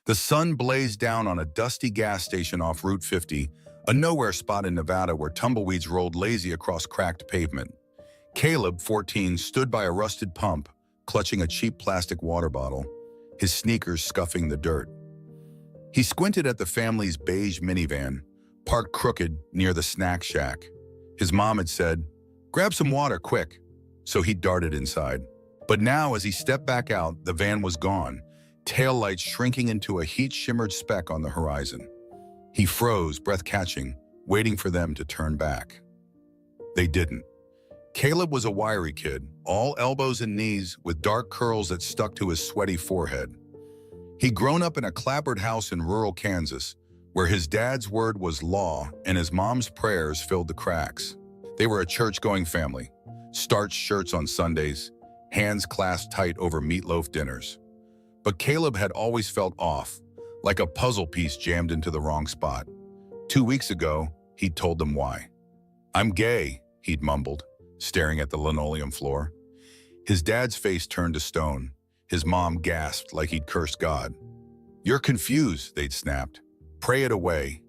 The sun blazed down on a dusty gas station off Route 50, a nowhere spot in Nevada where tumbleweeds rolled lazy across cracked pavement. Caleb, 14, stood by a rusted pump, clutching a cheap plastic water bottle, his sneakers scuffing the dirt. He squinted at the family's beige minivan, parked crooked near the snack shack. His mom had said, "Grab some water, quick," so he darted inside. But now, as he stepped back out, the van was gone, taillights shrinking into a heat-shimmered speck on the horizon. He froze, breath-catching, waiting for them to turn back. They didn't. Caleb was a wiry kid, all elbows and knees, with dark curls that stuck to his sweaty forehead. He'd grown up in a clapboard house in rural Kansas, where his dad's word was law and his mom's prayers filled the cracks. They were a church-going family, starched shirts on Sundays, hands clasped tight over meatloaf dinners. But Caleb had always felt off, like a puzzle piece jammed into the wrong spot. 2 weeks ago, he'd told them why. "I'm gay," he'd mumbled, staring at the linoleum floor. His dad's face turned to stone. His mom gasped like he'd cursed God. "You're confused," they'd snapped. "Pray it away."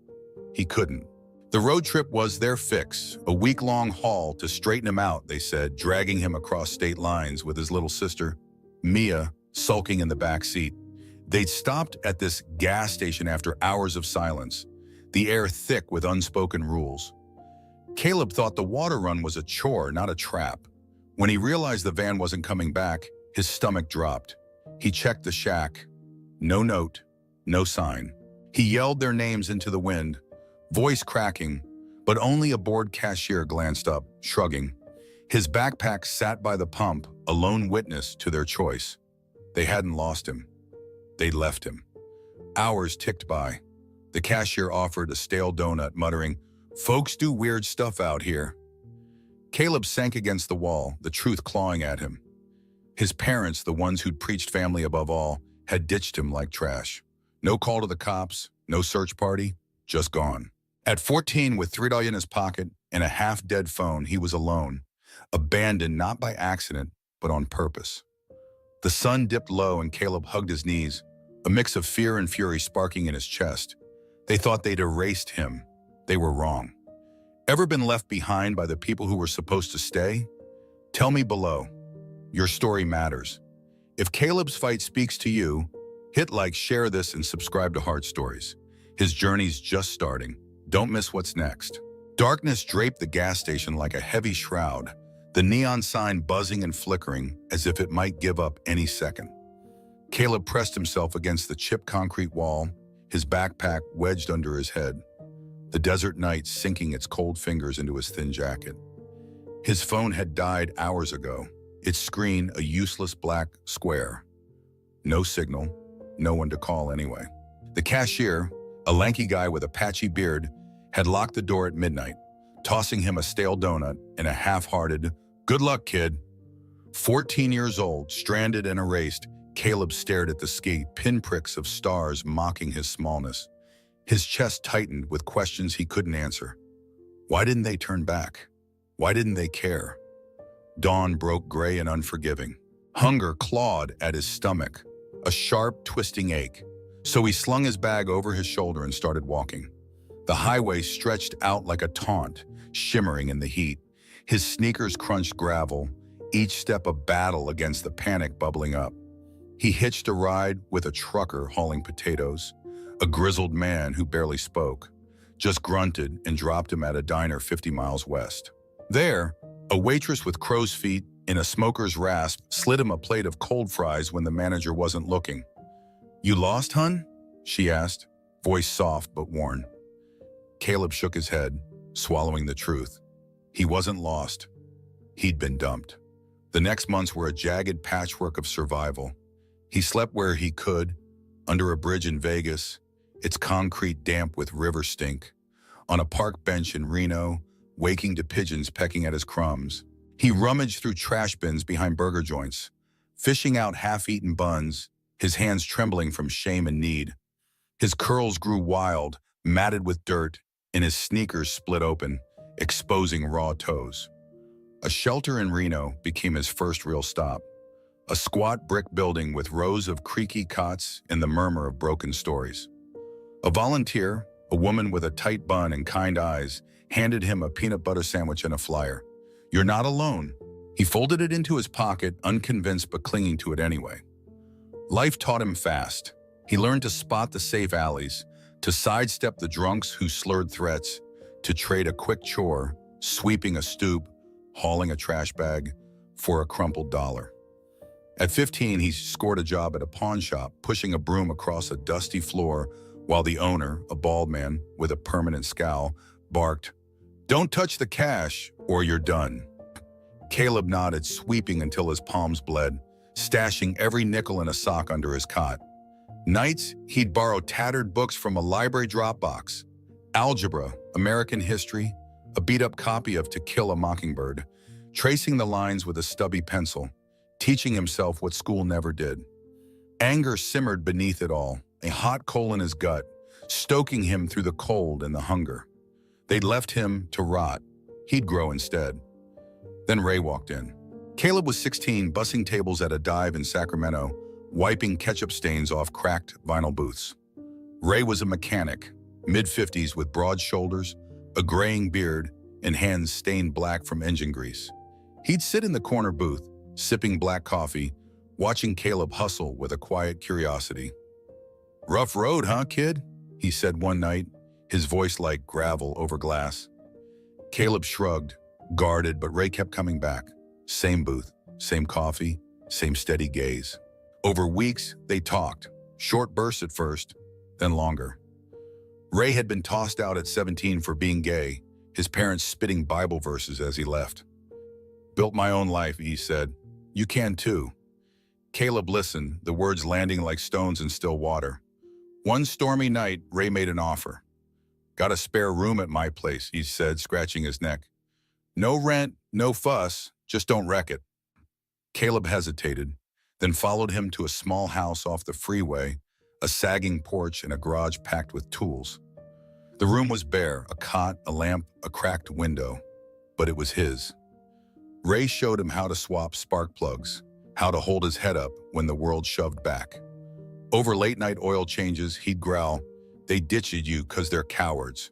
He couldn't. The road trip was their fix, a week-long haul to straighten him out, they said, dragging him across state lines with his little sister, Mia, sulking in the back seat. They'd stopped at this gas station after hours of silence, the air thick with unspoken rules. Caleb thought the water run was a chore, not a trap. When he realized the van wasn't coming back, his stomach dropped. He checked the shack. No note, no sign. He yelled their names into the wind, voice cracking, but only a bored cashier glanced up, shrugging. His backpack sat by the pump, a lone witness to their choice. They hadn't lost him. They'd left him. Hours ticked by. The cashier offered a stale donut, muttering, "Folks do weird stuff out here." Caleb sank against the wall, the truth clawing at him. His parents, the ones who'd preached family above all, had ditched him like trash. No call to the cops, no search party, just gone. At 14, with $3 in his pocket and a half-dead phone, he was alone, abandoned not by accident, but on purpose. The sun dipped low and Caleb hugged his knees, a mix of fear and fury sparking in his chest. They thought they'd erased him. They were wrong. Ever been left behind by the people who were supposed to stay? Tell me below. Your story matters. If Caleb's fight speaks to you, hit like, share this, and subscribe to Heart Stories. His journey's just starting. Don't miss what's next. Darkness draped the gas station like a heavy shroud, the neon sign buzzing and flickering as if it might give up any second. Caleb pressed himself against the chipped concrete wall, his backpack wedged under his head, the desert night sinking its cold fingers into his thin jacket. His phone had died hours ago, its screen a useless black square. No signal, no one to call anyway. The cashier, a lanky guy with a patchy beard, had locked the door at midnight, tossing him a stale donut and a half-hearted, "Good luck, kid." 14 years old, stranded and erased, Caleb stared at the sky, pinpricks of stars mocking his smallness. His chest tightened with questions he couldn't answer. Why didn't they turn back? Why didn't they care? Dawn broke gray and unforgiving. Hunger clawed at his stomach, a sharp, twisting ache. So he slung his bag over his shoulder and started walking. The highway stretched out like a taunt, shimmering in the heat. His sneakers crunched gravel, each step a battle against the panic bubbling up. He hitched a ride with a trucker hauling potatoes, a grizzled man who barely spoke, just grunted and dropped him at a diner 50 miles west. There, a waitress with crow's feet in a smoker's rasp slid him a plate of cold fries when the manager wasn't looking. "You lost, hun?" she asked, voice soft but worn. Caleb shook his head, swallowing the truth. He wasn't lost. He'd been dumped. The next months were a jagged patchwork of survival. He slept where he could, under a bridge in Vegas, its concrete damp with river stink, on a park bench in Reno, waking to pigeons pecking at his crumbs. He rummaged through trash bins behind burger joints, fishing out half-eaten buns, his hands trembling from shame and need. His curls grew wild, matted with dirt, and his sneakers split open, exposing raw toes. A shelter in Reno became his first real stop, a squat brick building with rows of creaky cots and the murmur of broken stories. A volunteer, a woman with a tight bun and kind eyes, handed him a peanut butter sandwich and a flyer. "You're not alone." He folded it into his pocket, unconvinced but clinging to it anyway. Life taught him fast. He learned to spot the safe alleys, to sidestep the drunks who slurred threats, to trade a quick chore, sweeping a stoop, hauling a trash bag, for a crumpled dollar. At 15, he scored a job at a pawn shop, pushing a broom across a dusty floor while the owner, a bald man with a permanent scowl, barked, "Don't touch the cash or you're done." Caleb nodded, sweeping until his palms bled, stashing every nickel in a sock under his cot. Nights, he'd borrow tattered books from a library drop box. Algebra, American history, a beat-up copy of To Kill a Mockingbird, tracing the lines with a stubby pencil, teaching himself what school never did. Anger simmered beneath it all, a hot coal in his gut, stoking him through the cold and the hunger. They'd left him to rot. He'd grow instead. Then Ray walked in. Caleb was 16, bussing tables at a dive in Sacramento, wiping ketchup stains off cracked vinyl booths. Ray was a mechanic, mid-50s with broad shoulders, a graying beard, and hands stained black from engine grease. He'd sit in the corner booth, sipping black coffee, watching Caleb hustle with a quiet curiosity. "Rough road, huh, kid?" he said one night, his voice like gravel over glass. Caleb shrugged, guarded, but Ray kept coming back. Same booth, same coffee, same steady gaze. Over weeks, they talked, short bursts at first, then longer. Ray had been tossed out at 17 for being gay, his parents spitting Bible verses as he left. "Built my own life," he said. "You can too." Caleb listened, the words landing like stones in still water. One stormy night, Ray made an offer. "Got a spare room at my place," he said, scratching his neck. "No rent, no fuss, just don't wreck it." Caleb hesitated, then followed him to a small house off the freeway, a sagging porch and a garage packed with tools. The room was bare, a cot, a lamp, a cracked window, but it was his. Ray showed him how to swap spark plugs, how to hold his head up when the world shoved back. Over late-night oil changes, he'd growl, "They ditched you 'cause they're cowards.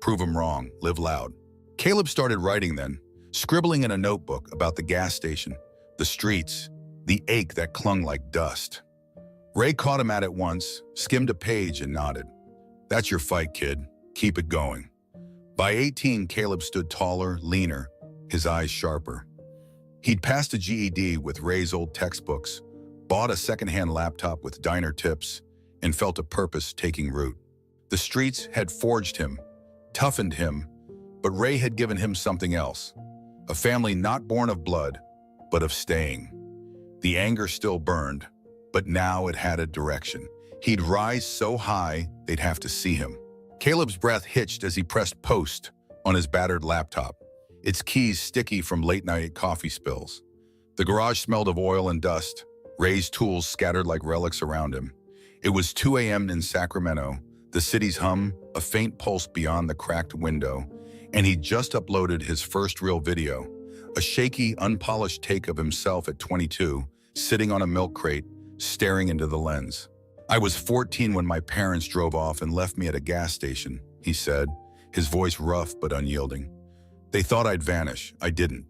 Prove 'em wrong, live loud." Caleb started writing then, scribbling in a notebook about the gas station, the streets, the ache that clung like dust. Ray caught him at it once, skimmed a page and nodded. "That's your fight, kid. Keep it going." By 18, Caleb stood taller, leaner, his eyes sharper. He'd passed a GED with Ray's old textbooks, bought a secondhand laptop with diner tips, and felt a purpose taking root. The streets had forged him, toughened him, but Ray had given him something else. A family not born of blood, but of staying. The anger still burned, but now it had a direction. He'd rise so high, they'd have to see him. Caleb's breath hitched as he pressed post on his battered laptop, its keys sticky from late-night coffee spills. The garage smelled of oil and dust, Ray's tools scattered like relics around him. It was 2 a.m. in Sacramento, the city's hum, a faint pulse beyond the cracked window, and he'd just uploaded his first real video, a shaky, unpolished take of himself at 22, sitting on a milk crate, staring into the lens. "I was 14 when my parents drove off and left me at a gas station," he said, his voice rough but unyielding. "They thought I'd vanish. I didn't."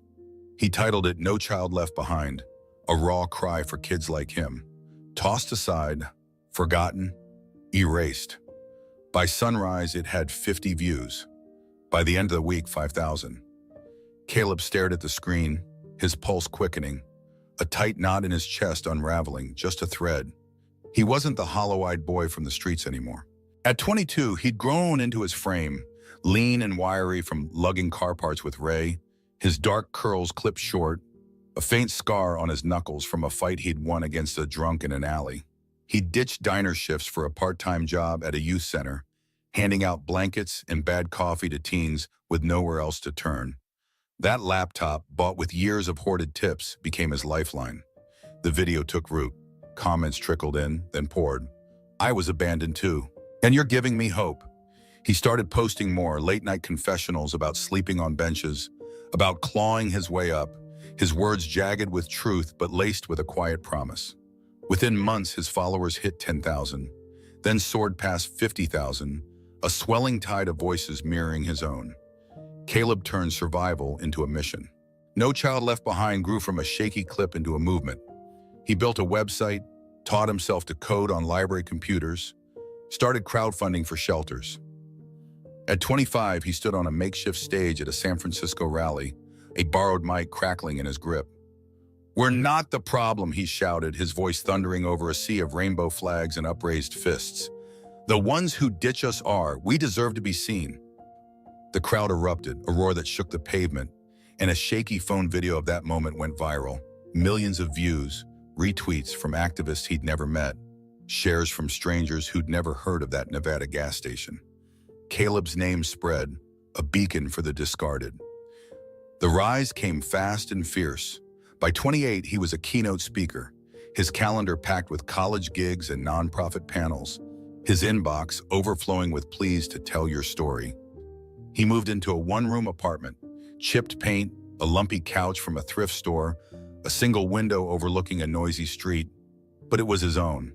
He titled it "No Child Left Behind," a raw cry for kids like him. Tossed aside, forgotten, erased. By sunrise, it had 50 views. By the end of the week, 5,000. Caleb stared at the screen, his pulse quickening, a tight knot in his chest unraveling, just a thread. He wasn't the hollow-eyed boy from the streets anymore. At 22, he'd grown into his frame, lean and wiry from lugging car parts with Ray, his dark curls clipped short, a faint scar on his knuckles from a fight he'd won against a drunk in an alley. He'd ditched diner shifts for a part-time job at a youth center, handing out blankets and bad coffee to teens with nowhere else to turn. That laptop, bought with years of hoarded tips, became his lifeline. The video took root. Comments trickled in, then poured. "I was abandoned too, and you're giving me hope." He started posting more late-night confessionals about sleeping on benches, about clawing his way up, his words jagged with truth but laced with a quiet promise. Within months, his followers hit 10,000, then soared past 50,000, a swelling tide of voices mirroring his own. Caleb turned survival into a mission. No Child Left Behind grew from a shaky clip into a movement. He built a website, taught himself to code on library computers, started crowdfunding for shelters. At 25, he stood on a makeshift stage at a San Francisco rally, a borrowed mic crackling in his grip. "We're not the problem," he shouted, his voice thundering over a sea of rainbow flags and upraised fists. "The ones who ditch us are. We deserve to be seen." The crowd erupted, a roar that shook the pavement, and a shaky phone video of that moment went viral. Millions of views, retweets from activists he'd never met, shares from strangers who'd never heard of that Nevada gas station. Caleb's name spread, a beacon for the discarded. The rise came fast and fierce. By 28, he was a keynote speaker, his calendar packed with college gigs and nonprofit panels, his inbox overflowing with pleas to tell your story. He moved into a one-room apartment, chipped paint, a lumpy couch from a thrift store, a single window overlooking a noisy street, but it was his own.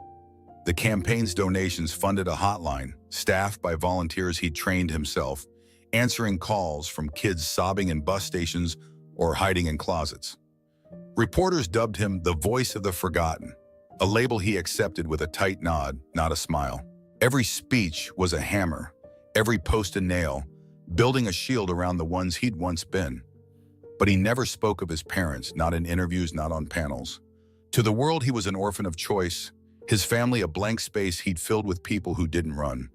The campaign's donations funded a hotline, staffed by volunteers he'd trained himself, answering calls from kids sobbing in bus stations or hiding in closets. Reporters dubbed him the voice of the forgotten, a label he accepted with a tight nod, not a smile. Every speech was a hammer, every post a nail, building a shield around the ones he'd once been. But he never spoke of his parents, not in interviews, not on panels. To the world, he was an orphan of choice, his family a blank space he'd filled with people who didn't run.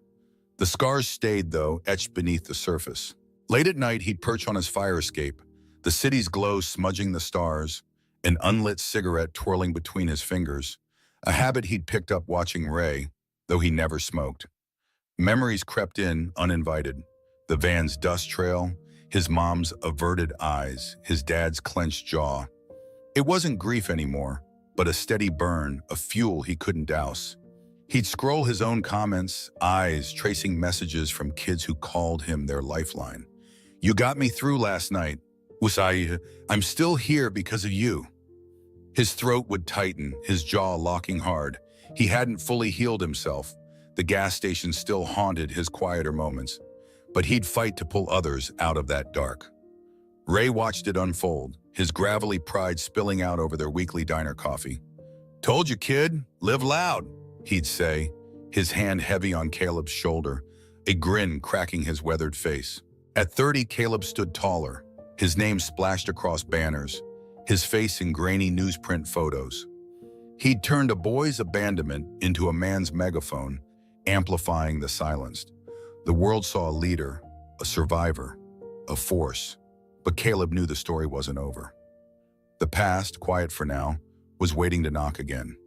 The scars stayed, though, etched beneath the surface. Late at night, he'd perch on his fire escape, the city's glow smudging the stars, an unlit cigarette twirling between his fingers, a habit he'd picked up watching Ray, though he never smoked. Memories crept in, uninvited. The van's dust trail, his mom's averted eyes, his dad's clenched jaw. It wasn't grief anymore, but a steady burn, a fuel he couldn't douse. He'd scroll his own comments, eyes tracing messages from kids who called him their lifeline. "You got me through last night. Usai, I'm still here because of you." His throat would tighten, his jaw locking hard. He hadn't fully healed himself. The gas station still haunted his quieter moments, but he'd fight to pull others out of that dark. Ray watched it unfold, his gravelly pride spilling out over their weekly diner coffee. "Told you, kid, live loud," he'd say, his hand heavy on Caleb's shoulder, a grin cracking his weathered face. At 30, Caleb stood taller, his name splashed across banners, his face in grainy newsprint photos. He'd turned a boy's abandonment into a man's megaphone, amplifying the silenced. The world saw a leader, a survivor, a force, but Caleb knew the story wasn't over. The past, quiet for now, was waiting to knock again.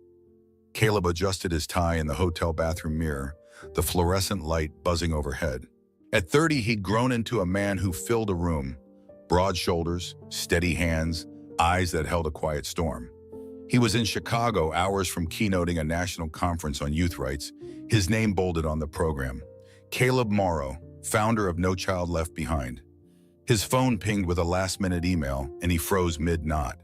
Caleb adjusted his tie in the hotel bathroom mirror, the fluorescent light buzzing overhead. At 30, he'd grown into a man who filled a room, broad shoulders, steady hands, eyes that held a quiet storm. He was in Chicago, hours from keynoting a national conference on youth rights, his name bolded on the program. Caleb Morrow, founder of No Child Left Behind. His phone pinged with a last-minute email, and he froze mid-nod.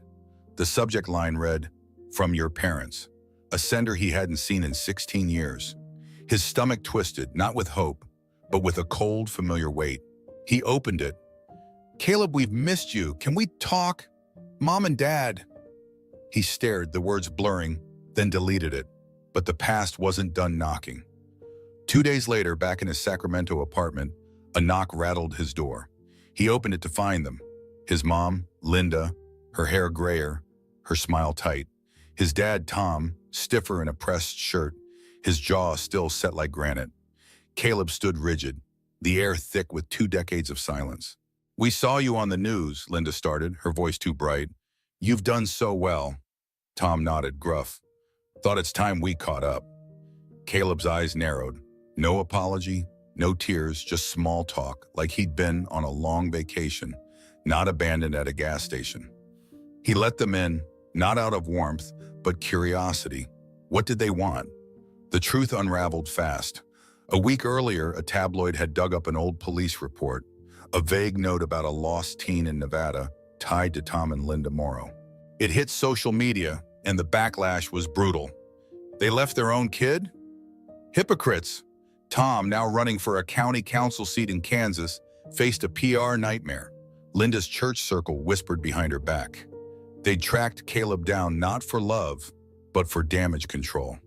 The subject line read, "From your parents," a sender he hadn't seen in 16 years. His stomach twisted, not with hope, but with a cold, familiar weight. He opened it. "Caleb, we've missed you. Can we talk? Mom and Dad." He stared, the words blurring, then deleted it. But the past wasn't done knocking. 2 days later, back in his Sacramento apartment, a knock rattled his door. He opened it to find them. His mom, Linda, her hair grayer, her smile tight. His dad, Tom, stiffer in a pressed shirt, his jaw still set like granite. Caleb stood rigid, the air thick with 2 decades of silence. "We saw you on the news," Linda started, her voice too bright. "You've done so well." Tom nodded, gruff. "Thought it's time we caught up." Caleb's eyes narrowed. No apology, no tears, just small talk, like he'd been on a long vacation, not abandoned at a gas station. He let them in, not out of warmth, but curiosity. What did they want? The truth unraveled fast. A week earlier, a tabloid had dug up an old police report, a vague note about a lost teen in Nevada, tied to Tom and Linda Morrow. It hit social media, and the backlash was brutal. They left their own kid? Hypocrites. Tom, now running for a county council seat in Kansas, faced a PR nightmare. Linda's church circle whispered behind her back. They'd tracked Caleb down not for love, but for damage control.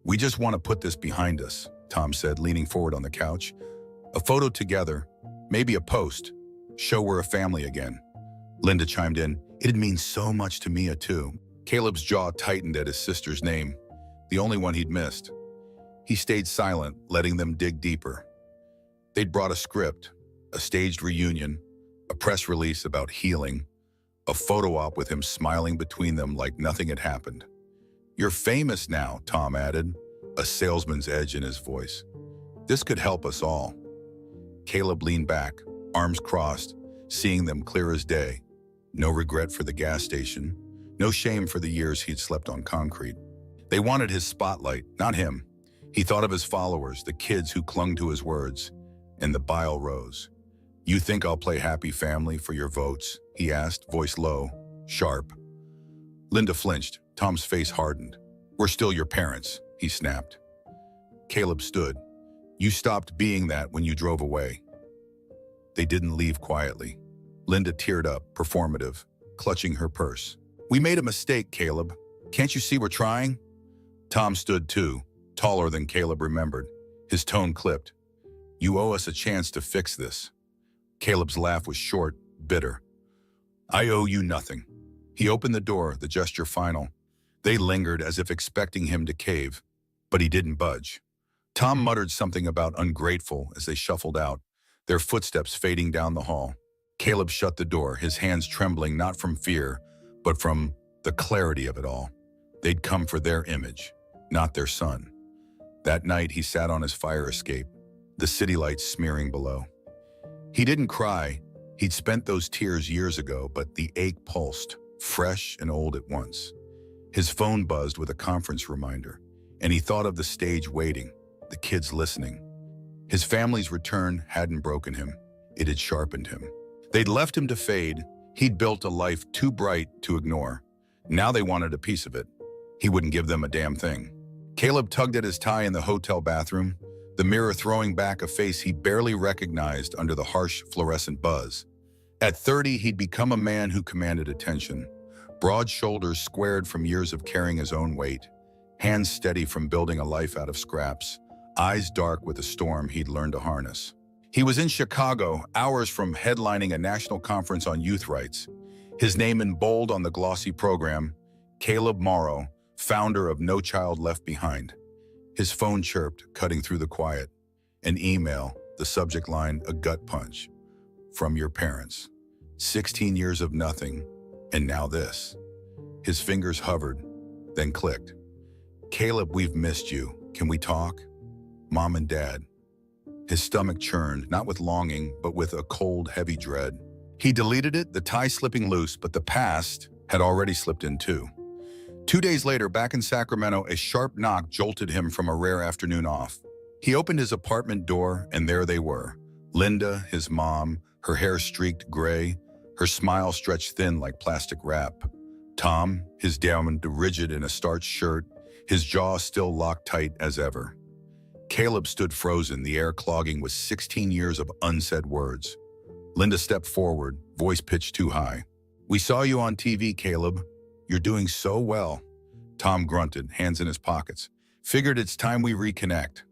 We just want to put this behind us, Tom said, leaning forward on the couch. A photo together, maybe a post. Show we're a family again. Linda chimed in. It'd mean so much to Mia, too. Caleb's jaw tightened at his sister's name, the only one he'd missed. He stayed silent, letting them dig deeper. They'd brought a script, a staged reunion, a press release about healing, a photo op with him smiling between them like nothing had happened. You're famous now, Tom added, a salesman's edge in his voice. This could help us all. Caleb leaned back, arms crossed, seeing them clear as day. No regret for the gas station, no shame for the years he'd slept on concrete. They wanted his spotlight, not him. He thought of his followers, the kids who clung to his words, and the bile rose. You think I'll play happy family for your votes? He asked, voice low, sharp. Linda flinched. Tom's face hardened. We're still your parents, he snapped. Caleb stood. You stopped being that when you drove away. They didn't leave quietly. Linda teared up, performative, clutching her purse. We made a mistake, Caleb. Can't you see we're trying? Tom stood too, taller than Caleb remembered. His tone clipped. You owe us a chance to fix this. Caleb's laugh was short, bitter. I owe you nothing. He opened the door, the gesture final. They lingered as if expecting him to cave, but he didn't budge. Tom muttered something about ungrateful as they shuffled out, their footsteps fading down the hall. Caleb shut the door, his hands trembling not from fear, but from the clarity of it all. They'd come for their image, not their son. That night he sat on his fire escape, the city lights smearing below. He didn't cry. He'd spent those tears years ago, but the ache pulsed, fresh and old at once. His phone buzzed with a conference reminder, and he thought of the stage waiting, the kids listening. His family's return hadn't broken him. It had sharpened him. They'd left him to fade. He'd built a life too bright to ignore. Now they wanted a piece of it. He wouldn't give them a damn thing. Caleb tugged at his tie in the hotel bathroom, the mirror throwing back a face he barely recognized under the harsh fluorescent buzz. At 30, he'd become a man who commanded attention. Broad shoulders squared from years of carrying his own weight, hands steady from building a life out of scraps, eyes dark with a storm he'd learned to harness. He was in Chicago, hours from headlining a national conference on youth rights. His name in bold on the glossy program, Caleb Morrow, founder of No Child Left Behind. His phone chirped, cutting through the quiet. An email, the subject line, a gut punch. From your parents. 16 years of nothing, and now this. His fingers hovered, then clicked. Caleb, we've missed you. Can we talk? Mom and Dad. His stomach churned, not with longing, but with a cold, heavy dread. He deleted it, the tie slipping loose, but the past had already slipped in too. 2 days later, back in Sacramento, a sharp knock jolted him from a rare afternoon off. He opened his apartment door, and there they were. Linda, his mom, her hair streaked gray, her smile stretched thin like plastic wrap. Tom, his diamond rigid in a starched shirt, his jaw still locked tight as ever. Caleb stood frozen, the air clogging with 16 years of unsaid words. Linda stepped forward, voice pitched too high. We saw you on TV, Caleb. You're doing so well. Tom grunted, hands in his pockets. Figured it's time we reconnect.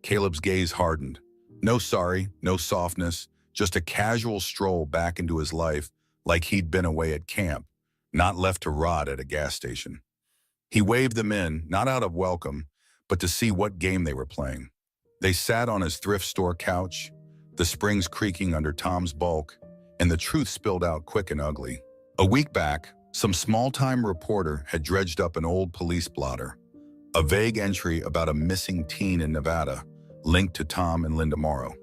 Caleb's gaze hardened. No sorry, no softness, just a casual stroll back into his life like he'd been away at camp, not left to rot at a gas station. He waved them in, not out of welcome, but to see what game they were playing. They sat on his thrift store couch, the springs creaking under Tom's bulk, and the truth spilled out quick and ugly. A week back, some small-time reporter had dredged up an old police blotter, a vague entry about a missing teen in Nevada, linked to Tom and Linda Morrow.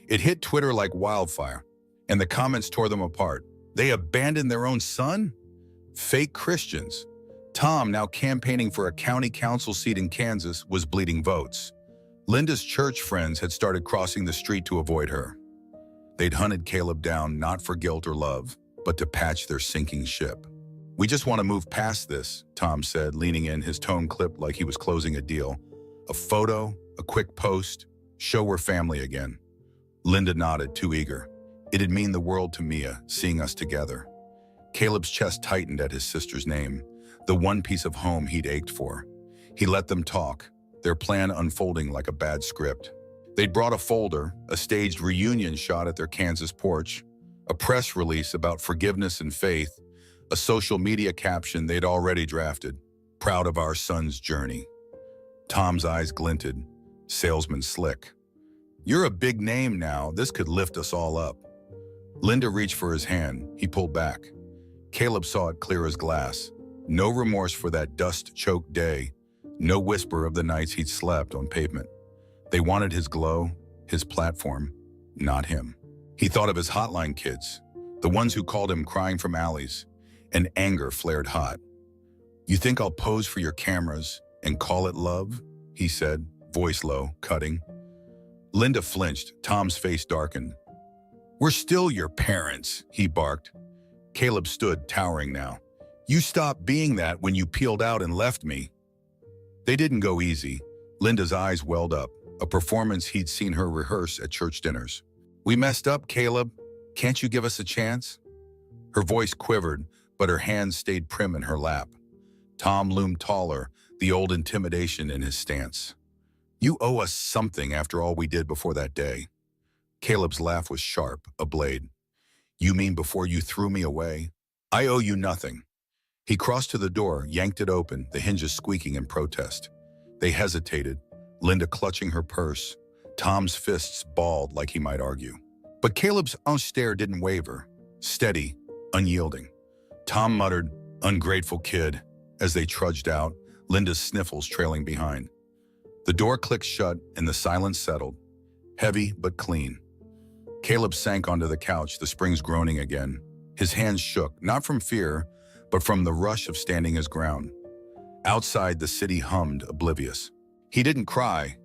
It hit Twitter like wildfire, and the comments tore them apart. They abandoned their own son? Fake Christians. Tom, now campaigning for a county council seat in Kansas, was bleeding votes. Linda's church friends had started crossing the street to avoid her. They'd hunted Caleb down not for guilt or love, but to patch their sinking ship. "We just want to move past this," Tom said, leaning in, his tone clipped like he was closing a deal. "A photo, a quick post, show we're family again." Linda nodded, too eager. It'd mean the world to Mia, seeing us together. Caleb's chest tightened at his sister's name, the one piece of home he'd ached for. He let them talk, their plan unfolding like a bad script. They'd brought a folder, a staged reunion shot at their Kansas porch, a press release about forgiveness and faith, a social media caption they'd already drafted, "Proud of our son's journey." Tom's eyes glinted, salesman slick. "You're a big name now, this could lift us all up." Linda reached for his hand, he pulled back. Caleb saw it clear as glass. No remorse for that dust-choked day, no whisper of the nights he'd slept on pavement. They wanted his glow, his platform, not him. He thought of his hotline kids, the ones who called him crying from alleys, and anger flared hot. "You think I'll pose for your cameras and call it love?" he said, voice low, cutting. Linda flinched, Tom's face darkened. "We're still your parents," he barked. Caleb stood, towering now. "You stopped being that when you peeled out and left me." They didn't go easy. Linda's eyes welled up, a performance he'd seen her rehearse at church dinners. "We messed up, Caleb. Can't you give us a chance?" Her voice quivered, but her hands stayed prim in her lap. Tom loomed taller, the old intimidation in his stance. "You owe us something after all we did before that day." Caleb's laugh was sharp, a blade. "You mean before you threw me away? I owe you nothing." He crossed to the door, yanked it open, the hinges squeaking in protest. They hesitated, Linda clutching her purse, Tom's fists balled like he might argue. But Caleb's stare didn't waver, steady, unyielding. Tom muttered, "Ungrateful kid," as they trudged out, Linda's sniffles trailing behind. The door clicked shut and the silence settled, heavy but clean. Caleb sank onto the couch, the springs groaning again. His hands shook, not from fear, but from the rush of standing his ground. Outside, the city hummed, oblivious. He didn't cry.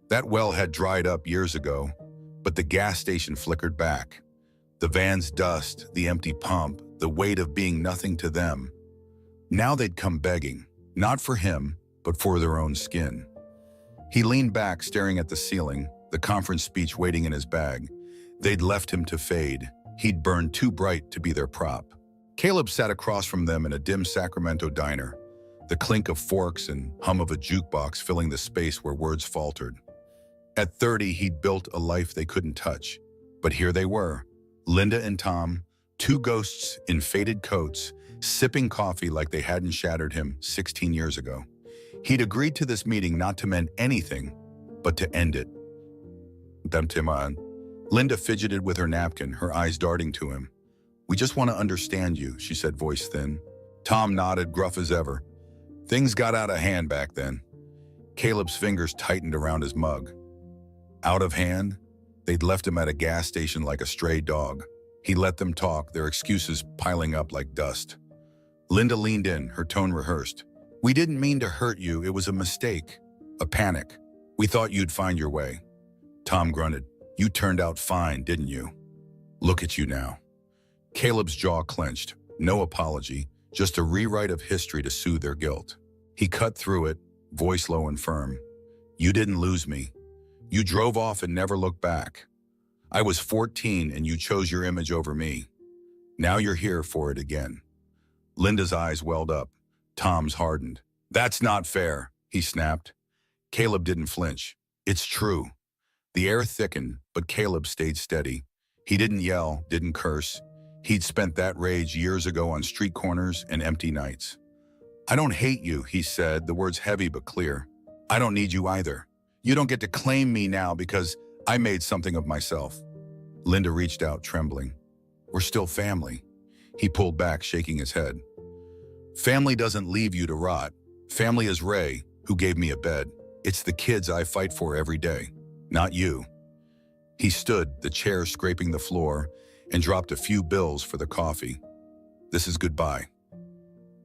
That well had dried up years ago, but the gas station flickered back. The van's dust, the empty pump, the weight of being nothing to them. Now they'd come begging, not for him, but for their own skin. He leaned back, staring at the ceiling, the conference speech waiting in his bag. They'd left him to fade. He'd burned too bright to be their prop. Caleb sat across from them in a dim Sacramento diner, the clink of forks and hum of a jukebox filling the space where words faltered. At 30, he'd built a life they couldn't touch. But here they were, Linda and Tom, two ghosts in faded coats, sipping coffee like they hadn't shattered him 16 years ago. He'd agreed to this meeting not to mend anything, but to end it. Linda fidgeted with her napkin, her eyes darting to him. "We just want to understand you," she said, voice thin. Tom nodded, gruff as ever. "Things got out of hand back then." Caleb's fingers tightened around his mug. Out of hand? They'd left him at a gas station like a stray dog. He let them talk, their excuses piling up like dust. Linda leaned in, her tone rehearsed. "We didn't mean to hurt you, it was a mistake, a panic. We thought you'd find your way." Tom grunted. "You turned out fine, didn't you? Look at you now." Caleb's jaw clenched. No apology, just a rewrite of history to soothe their guilt. He cut through it, voice low and firm. "You didn't lose me. You drove off and never looked back. I was 14 and you chose your image over me. Now you're here for it again." Linda's eyes welled up. Tom's hardened. "That's not fair," he snapped. Caleb didn't flinch. "It's true." The air thickened, but Caleb stayed steady. He didn't yell, didn't curse. He'd spent that rage years ago on street corners and empty nights. "I don't hate you," he said, the words heavy but clear. "I don't need you either. You don't get to claim me now because I made something of myself." Linda reached out, trembling. "We're still family." He pulled back, shaking his head. "Family doesn't leave you to rot. Family is Ray, who gave me a bed. It's the kids I fight for every day, not you." He stood, the chair scraping the floor, and dropped a few bills for the coffee. "This is goodbye."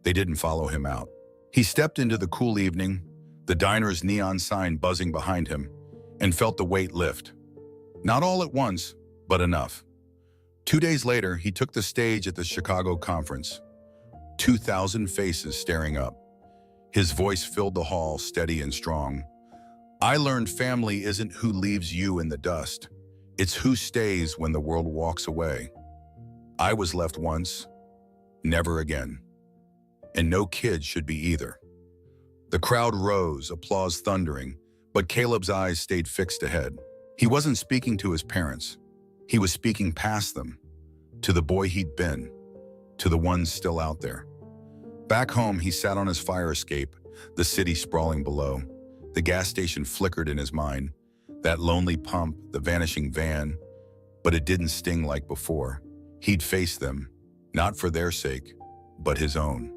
They didn't follow him out. He stepped into the cool evening, the diner's neon sign buzzing behind him, and felt the weight lift. Not all at once, but enough. 2 days later, he took the stage at the Chicago conference. 2,000 faces staring up. His voice filled the hall, steady and strong. I learned family isn't who leaves you in the dust. It's who stays when the world walks away. I was left once, never again. And no kid should be either. The crowd rose, applause thundering, but Caleb's eyes stayed fixed ahead. He wasn't speaking to his parents. He was speaking past them, to the boy he'd been, to the ones still out there. Back home, he sat on his fire escape, the city sprawling below. The gas station flickered in his mind, that lonely pump, the vanishing van, but it didn't sting like before. He'd face them, not for their sake, but his own.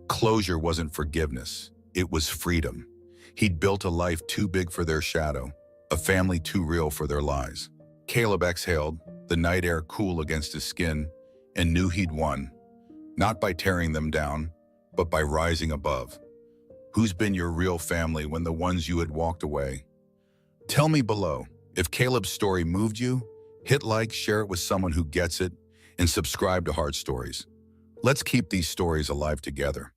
Closure wasn't forgiveness, it was freedom. He'd built a life too big for their shadow, a family too real for their lies. Caleb exhaled, the night air cool against his skin, and knew he'd won, not by tearing them down, but by rising above. Who's been your real family when the ones you had walked away? Tell me below, if Caleb's story moved you, hit like, share it with someone who gets it, and subscribe to Hard Stories. Let's keep these stories alive together.